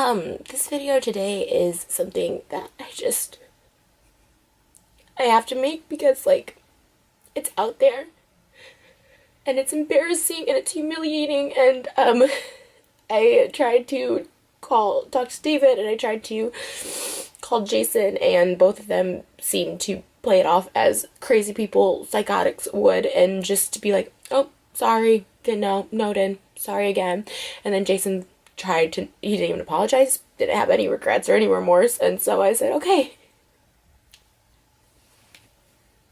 This video today is something that I have to make because, like, it's out there and it's embarrassing and it's humiliating, and I tried to talk to David, and I tried to call Jason, and both of them seemed to play it off as crazy people, psychotics would, and just to be like, oh, sorry, didn't know, noted, sorry again. And then Jason he didn't even apologize, didn't have any regrets or any remorse, and so I said, okay.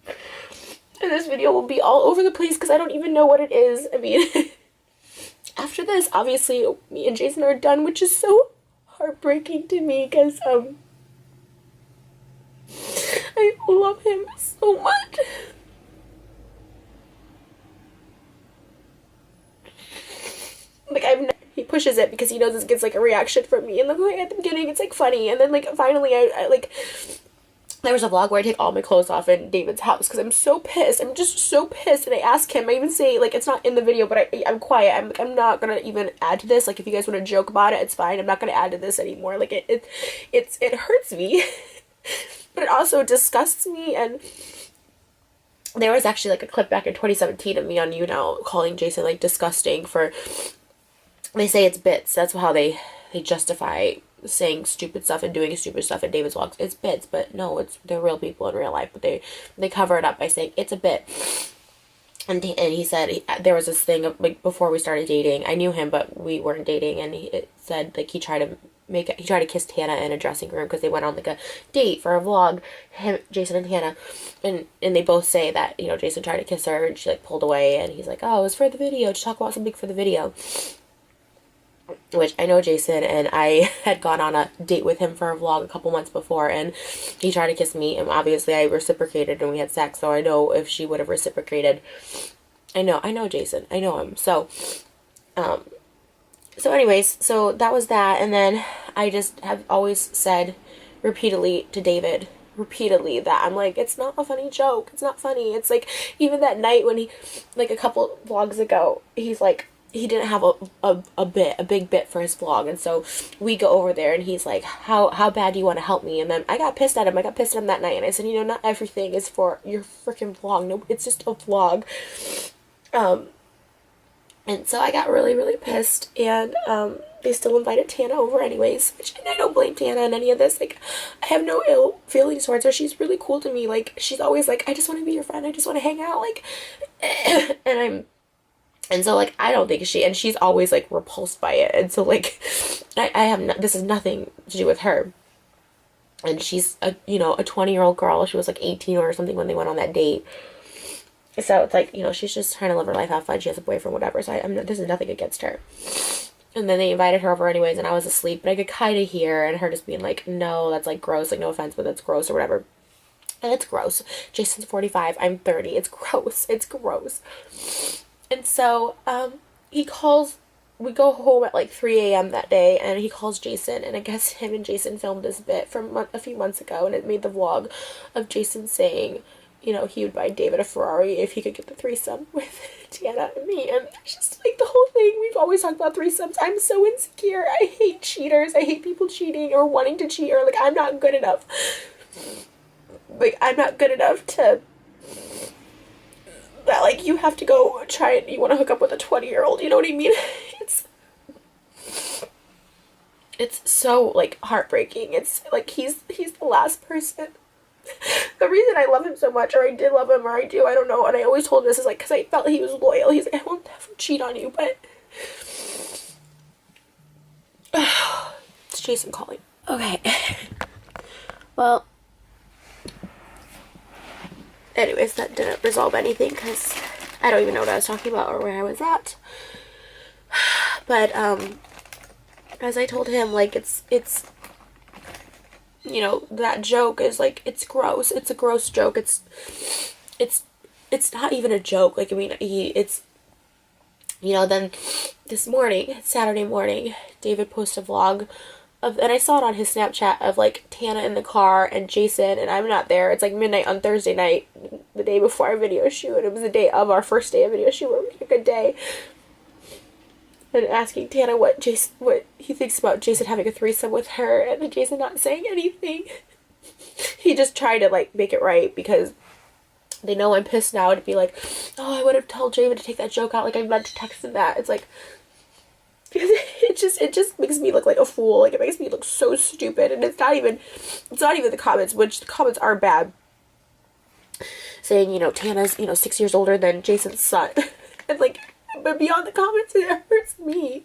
And this video will be all over the place because I don't even know what it is. I mean, after this, obviously, me and Jason are done, which is so heartbreaking to me because, I love him so much. Like, he pushes it because he knows this gets, like, a reaction from me, and like, at the beginning, it's, like, funny, and then, like, finally, I like, there was a vlog where I take all my clothes off in David's house because I'm so pissed. I'm just so pissed. And I ask him, I even say, like, it's not in the video, but I'm quiet. I'm not gonna even add to this. Like, if you guys want to joke about it, it's fine. I'm not gonna add to this anymore. Like, it hurts me, but it also disgusts me. And there was actually, like, a clip back in 2017 of me on calling Jason, like, disgusting for, they say it's bits. That's how they justify saying stupid stuff and doing stupid stuff in David's vlogs. It's bits, but no, they're real people in real life, but they cover it up by saying it's a bit. And he said there was this thing of, like, before we started dating, I knew him, but we weren't dating, and it said, like, he tried to kiss Tana in a dressing room because they went on, like, a date for a vlog, Jason and Tana, and they both say that, Jason tried to kiss her and she, like, pulled away, and he's like, oh, it was for the video, to talk about something for the video. Which I know Jason, and I had gone on a date with him for a vlog a couple months before, and he tried to kiss me, and obviously I reciprocated, and we had sex, so I know if she would have reciprocated. I know Jason. I know him. So anyways, so that was that, and then I just have always said repeatedly to David, that I'm like, it's not a funny joke. It's not funny. It's like, even that night when he, like, a couple vlogs ago, he's like, he didn't have a big bit for his vlog, and so we go over there, and he's like, how bad do you want to help me? And then I got pissed at him. That night, and I said, not everything is for your freaking vlog. No, it's just a vlog. And so I got really, really pissed, and they still invited Tana over anyways, which, and I don't blame Tana in any of this. Like, I have no ill feelings towards her. She's really cool to me. Like, she's always like, I just want to be your friend. I just want to hang out. Like, and so, like, I don't think and she's always, like, repulsed by it. And so, like, this is nothing to do with her. And she's a 20-year-old girl. She was, like, 18 or something when they went on that date. So it's like, she's just trying to live her life, have fun. She has a boyfriend, whatever. So this is nothing against her. And then they invited her over anyways, and I was asleep. But I could kind of hear, and her just being like, no, that's, like, gross. Like, no offense, but that's gross or whatever. And it's gross. Jason's 45. I'm 30. It's gross. It's gross. And so, we go home at, like, 3 a.m. that day, and he calls Jason, and I guess him and Jason filmed this bit from a few months ago, and it made the vlog of Jason saying, he would buy David a Ferrari if he could get the threesome with Tana and me, and it's just, like, the whole thing. We've always talked about threesomes. I'm so insecure. I hate cheaters. I hate people cheating or wanting to cheat, or, like, I'm not good enough. Like, I'm not good enough to... that, like, you have to go try it, you want to hook up with a 20-year-old, you know what I mean? It's so, like, heartbreaking. It's, like, he's the last person. The reason I love him so much, or I did love him, or I do, I don't know, and I always told him this, is, like, because I felt he was loyal. He's like, I won't ever cheat on you, but... It's Jason calling. Okay. Well... anyways, that didn't resolve anything because I don't even know what I was talking about or where I was at. But, as I told him, like, it's that joke is, like, it's gross. It's a gross joke. It's not even a joke. Like, I mean, then this morning, Saturday morning, David posted a vlog and I saw it on his Snapchat of, like, Tana in the car and Jason, and I'm not there. It's, like, midnight on Thursday night, the day before our video shoot. It was the day of our first day of video shoot. It was a good day. and asking Tana what he thinks about Jason having a threesome with her, and then Jason not saying anything. He just tried to like make it right because they know I'm pissed now to be like, oh, I would have told David to take that joke out, like I meant to text him that. It's like, it just makes me look like a fool. Like, it makes me look so stupid. And it's not even the comments, which the comments are bad, saying, you know, Tana's, you know, 6 years older than Jason's son. And like, but beyond the comments, it hurts me.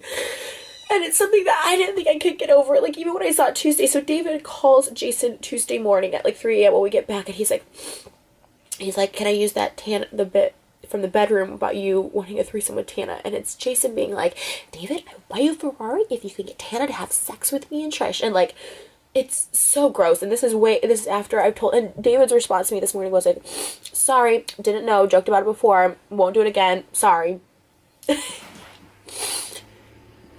And it's something that I didn't think I could get over. Like, even when I saw it Tuesday, so David calls Jason Tuesday morning at like 3 a.m. when we get back, and he's like, can I use that the bit from the bedroom about you wanting a threesome with Tana? And it's Jason being like, David, I will buy you a Ferrari if you can get Tana to have sex with me and Trish. And like, it's so gross. And this is after I've told, and David's response to me this morning was like, sorry, didn't know, joked about it before, won't do it again, sorry.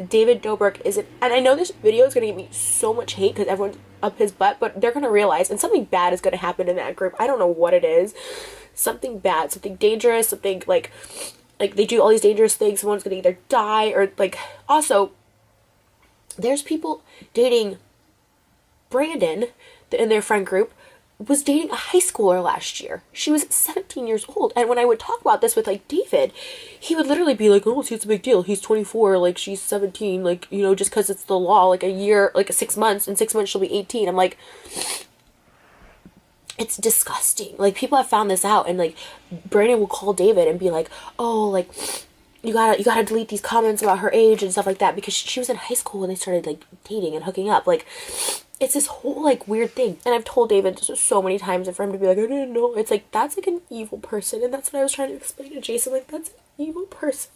David Dobrik isn't, and I know this video is going to give me so much hate because everyone's up his butt, but they're going to realize, and something bad is going to happen in that group. I don't know what it is. Something bad, something dangerous, something like they do all these dangerous things. Someone's going to either die or like, also, there's people dating Brandon in their friend group was dating a high schooler last year. She was 17 years old. And when I would talk about this with like David, he would literally be like, oh, see, it's a big deal. He's 24, like she's 17, like, you know, just because it's the law, like a year, like 6 months, in 6 months she'll be 18. I'm like, it's disgusting. Like, people have found this out, and like Brandon will call David and be like, oh, like, you gotta delete these comments about her age and stuff like that, because she was in high school when they started like dating and hooking up. Like, it's this whole like weird thing. And I've told David so many times, and for him to be like, I didn't know. It's like, that's like an evil person. And that's what I was trying to explain to Jason. Like, that's an evil person.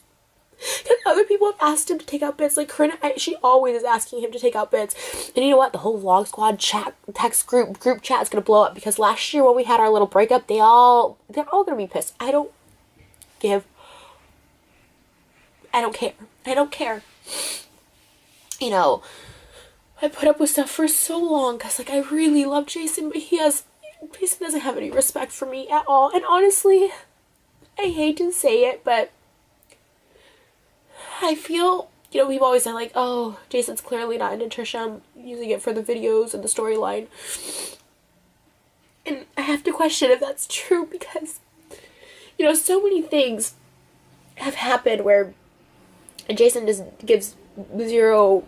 Because other people have asked him to take out bits. Like, Corinna, she always is asking him to take out bits. And you know what? The whole Vlog Squad chat, text group chat is going to blow up. Because last year when we had our little breakup, they're all going to be pissed. I don't care. I don't care. You know, I put up with stuff for so long because, like, I really love Jason, but Jason doesn't have any respect for me at all. And honestly, I hate to say it, but I feel, you know, we've always said, like, oh, Jason's clearly not into Trisha. I'm using it for the videos and the storyline. And I have to question if that's true because, you know, so many things have happened where Jason just gives zero,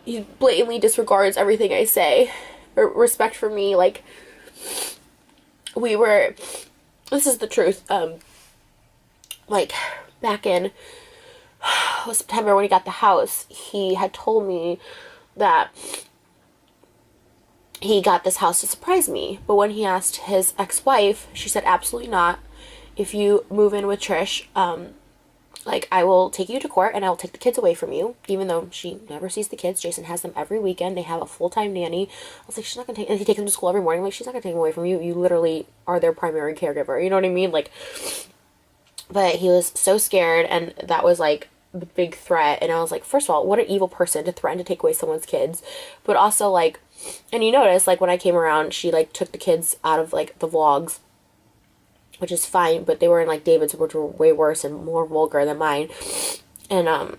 he blatantly disregards everything I say, or respect for me. Like, this is the truth, like, back in September when he got the house, he had told me that he got this house to surprise me, but when he asked his ex-wife, she said, absolutely not. If you move in with Trish, like, I will take you to court and I will take the kids away from you, even though she never sees the kids. Jason has them every weekend. They have a full-time nanny. I was like, she's not going to take, and he takes them to school every morning. I'm like, she's not going to take them away from you. You literally are their primary caregiver. You know what I mean? Like, but he was so scared, and that was, like, the big threat. And I was like, first of all, what an evil person to threaten to take away someone's kids. But also, like, and you notice, like, when I came around, she, like, took the kids out of, like, the vlogs, which is fine, but they were in, like, David's, which were way worse and more vulgar than mine. And,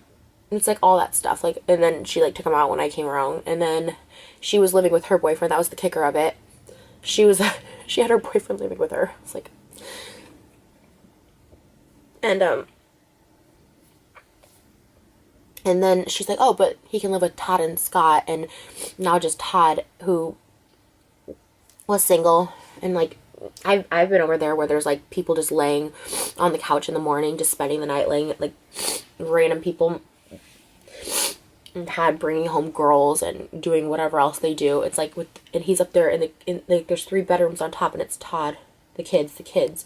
it's, like, all that stuff. Like, and then she, like, took them out when I came around. And then she was living with her boyfriend. That was the kicker of it. She had her boyfriend living with her. It's like, and then she's like, oh, but he can live with Todd and Scott. And now just Todd, who was single, and, like, I've been over there where there's, like, people just laying on the couch in the morning, just spending the night, laying, like, random people, and Todd bringing home girls and doing whatever else they do. It's like, and he's up there, and like, there's 3 bedrooms on top, and it's Todd, the kids.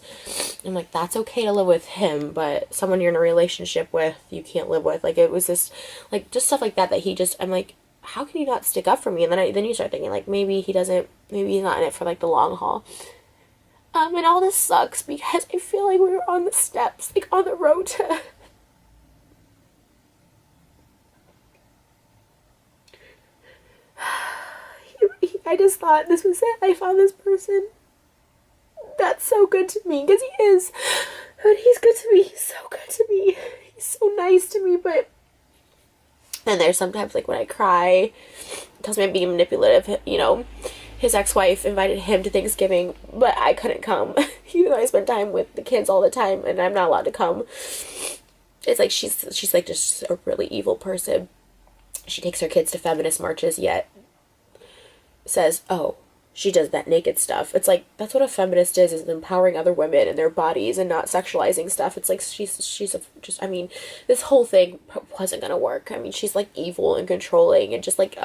I'm like, that's okay to live with him, but someone you're in a relationship with, you can't live with. Like, it was just, like, just stuff like that he just, I'm like, how can you not stick up for me? And then you start thinking, like, maybe he's not in it for, like, the long haul. And all this sucks because I feel like we were on the steps, like, on the road to I just thought this was it. I found this person that's so good to me, because he is, and he's good to me. He's so good to me. He's so nice to me, but And there's sometimes, like, when I cry, tells me I'm being manipulative. You know, his ex-wife invited him to Thanksgiving, but I couldn't come. Even though I spend time with the kids all the time, and I'm not allowed to come. It's like she's like just a really evil person. She takes her kids to feminist marches, yet says, oh, she does that naked stuff. It's like, that's what a feminist is empowering other women and their bodies and not sexualizing stuff. It's like, I mean, this whole thing wasn't gonna work. I mean, she's like evil and controlling and just like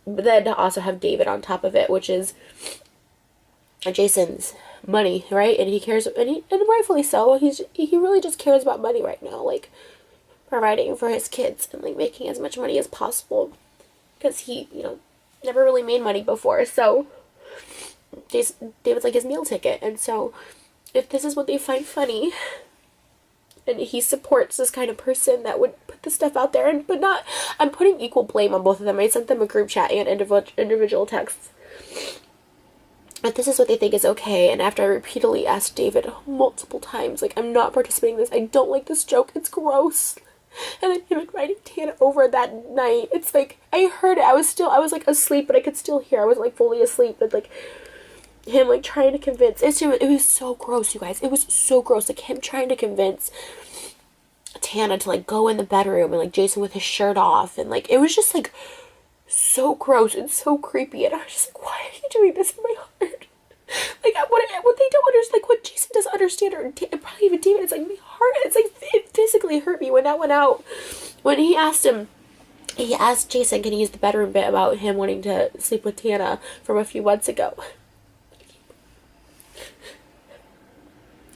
but then to also have David on top of it, which is Jason's money, right? And he cares, and rightfully so. He really just cares about money right now, like providing for his kids and like making as much money as possible, because he, you know, never really made money before. So David's like his meal ticket. And so if this is what they find funny, and he supports this kind of person that would put this stuff out there, but not, I'm putting equal blame on both of them. I sent them a group chat and individual texts. But this is what they think is okay. And after I repeatedly asked David multiple times, like, I'm not participating in this, I don't like this joke, it's gross. And then him inviting Tana over that night, it's like, I heard it, I was like asleep, but I could still hear, I was like fully asleep, but like, him like trying to convince, it was so gross, you guys, it was so gross, like him trying to convince Tana to like go in the bedroom, and like Jason with his shirt off, and like, it was just like, so gross and so creepy, and I was just like, why are you doing this in my heart? Like, what they don't understand, like, what Jason doesn't understand, or probably even David, it's like, my heart, it's like, it physically hurt me when that went out. When he asked Jason, can he use the bedroom bit about him wanting to sleep with Tana from a few months ago?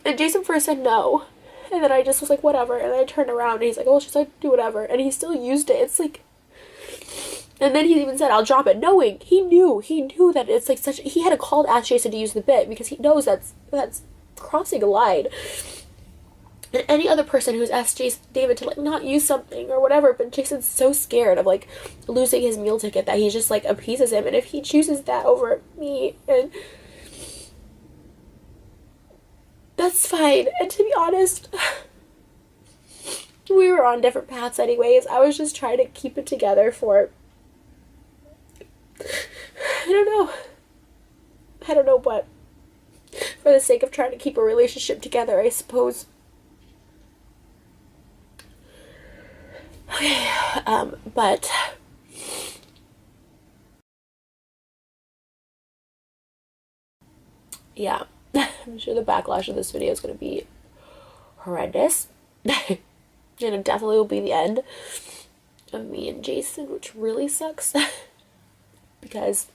And Jason first said no, and then I just was like, whatever, and then I turned around, and he's like, oh, she's like, do whatever, and he still used it. It's like, and then he even said, I'll drop it, knowing, he knew that it's like such, he had a call to ask Jason to use the bit, because he knows that's crossing a line. And any other person who's asked David to like not use something or whatever, but Jason's so scared of like losing his meal ticket that he just like appeases him, and if he chooses that over me, and that's fine. And to be honest, we were on different paths anyways. I was just trying to keep it together for, I don't know what, for the sake of trying to keep a relationship together, I suppose. Okay, but yeah, I'm sure the backlash of this video is going to be horrendous. And it definitely will be the end of me and Jason, which really sucks. Because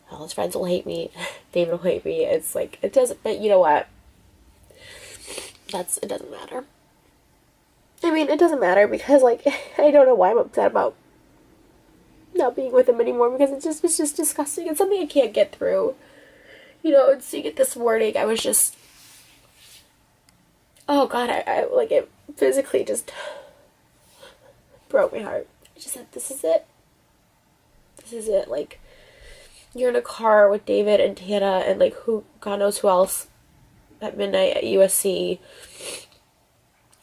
all his friends will hate me, David will hate me. It's like, it doesn't, but you know what? It doesn't matter. I mean, it doesn't matter because, like, I don't know why I'm upset about not being with him anymore, because it's just disgusting. It's something I can't get through. You know, and seeing it this morning, I was just, oh God, I like, it physically just broke my heart. I just said, this is it. This is it. Like, you're in a car with David and Tana and like God knows who else at midnight at USC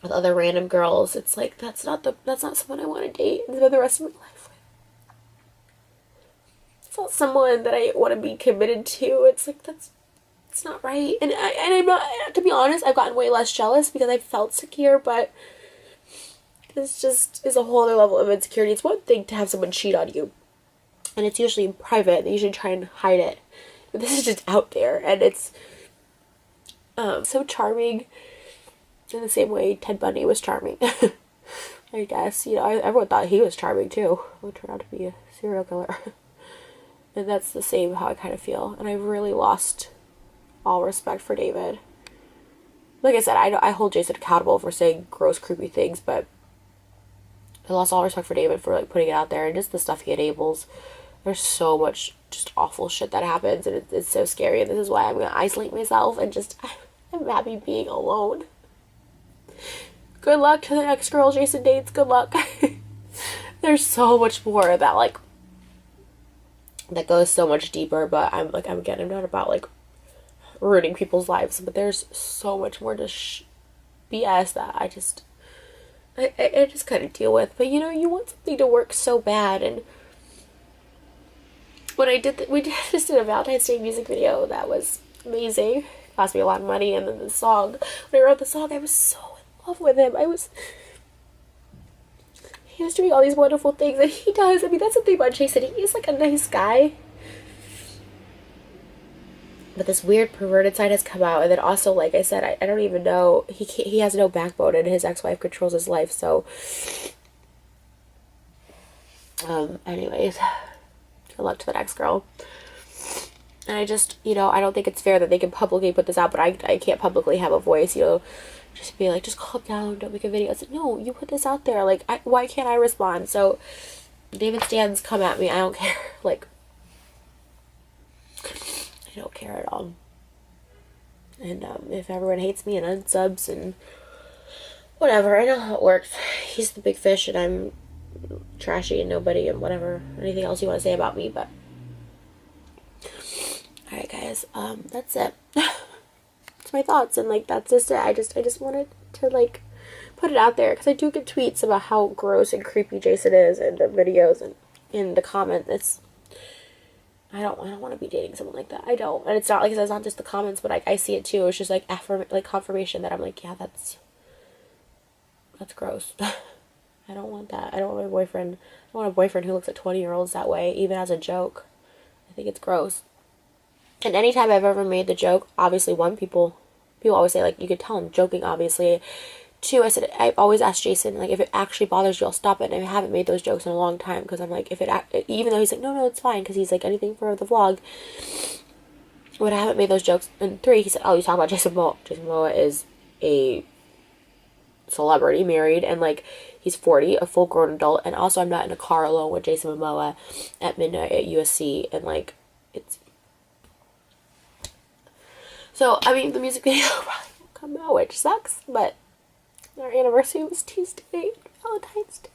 with other random girls. It's like, that's not someone I want to date and spend the rest of my life with. It's not someone that I want to be committed to. It's like, it's not right. And I'm not, to be honest, I've gotten way less jealous because I felt secure, but this just is a whole other level of insecurity. It's one thing to have someone cheat on you, and it's usually in private. They usually try and hide it. But this is just out there, and it's so charming in the same way Ted Bundy was charming. I guess, you know, everyone thought he was charming too. Who turned out to be a serial killer. And that's the same how I kind of feel. And I really lost all respect for David. Like I said, I hold Jason accountable for saying gross, creepy things, but I lost all respect for David for like putting it out there, and just the stuff he enables. There's so much just awful shit that happens, and it's so scary, and this is why I'm gonna isolate myself and just, I'm happy being alone. Good luck to the next girl Jason dates. Good luck. There's so much more that like that goes so much deeper, but I'm not about like ruining people's lives, but there's so much more to BS that I just I just couldn't deal with. But you know, you want something to work so bad. And when we just did a Valentine's Day music video that was amazing. It cost me a lot of money. And then the song, when I wrote the song, I was so in love with him. He was doing all these wonderful things that he does. I mean, that's the thing about Jason. He is like a nice guy. But this weird perverted side has come out. And then also, like I said, I don't even know. He has no backbone, and his ex-wife controls his life. So, anyways, good luck to the next girl. And I just, you know, I don't think it's fair that they can publicly put this out, but I can't publicly have a voice, you know, just be like, just calm down, don't make a video. It's like, no, you put this out there, like, why can't I respond? So, David Stans, come at me, I don't care, like, I don't care at all. And, if everyone hates me and unsubs and whatever, I know how it works. He's the big fish and I'm trashy and nobody and whatever, anything else you want to say about me, but alright guys, that's it. It's my thoughts, and like that's just it. I just wanted to like put it out there because I do get tweets about how gross and creepy Jason is in the videos and in the comments. I don't want to be dating someone like that. I don't, and it's not like it's not just the comments, but I see it too. It's just like confirmation that I'm like, yeah, that's gross. I don't want that. I don't want my boyfriend. I don't want a boyfriend who looks at 20-year-olds that way, even as a joke. I think it's gross. And anytime I've ever made the joke, obviously, one, people always say, like, you could tell I'm joking, obviously. Two, I said, I've always asked Jason, like, if it actually bothers you, I'll stop it. And I haven't made those jokes in a long time, because I'm like, even though he's like, no, it's fine, because he's like, anything for the vlog. When I haven't made those jokes. And three, he said, oh, you talking about Jason Momoa. Jason Momoa is a celebrity, married, and, like, he's 40, a full-grown adult. And also, I'm not in a car alone with Jason Momoa at midnight at USC, and, like, it's... So, I mean, the music video probably won't come out, which sucks, but our anniversary was Tuesday, Valentine's Day.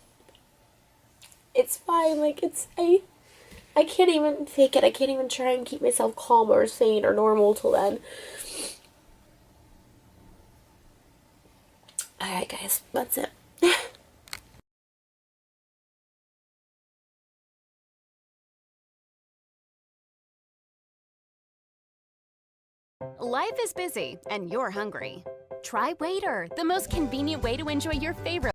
It's fine, like, I can't even fake it. I can't even try and keep myself calm or sane or normal till then. Alright, guys, that's it. Life is busy, and you're hungry. Try Waiter, the most convenient way to enjoy your favorite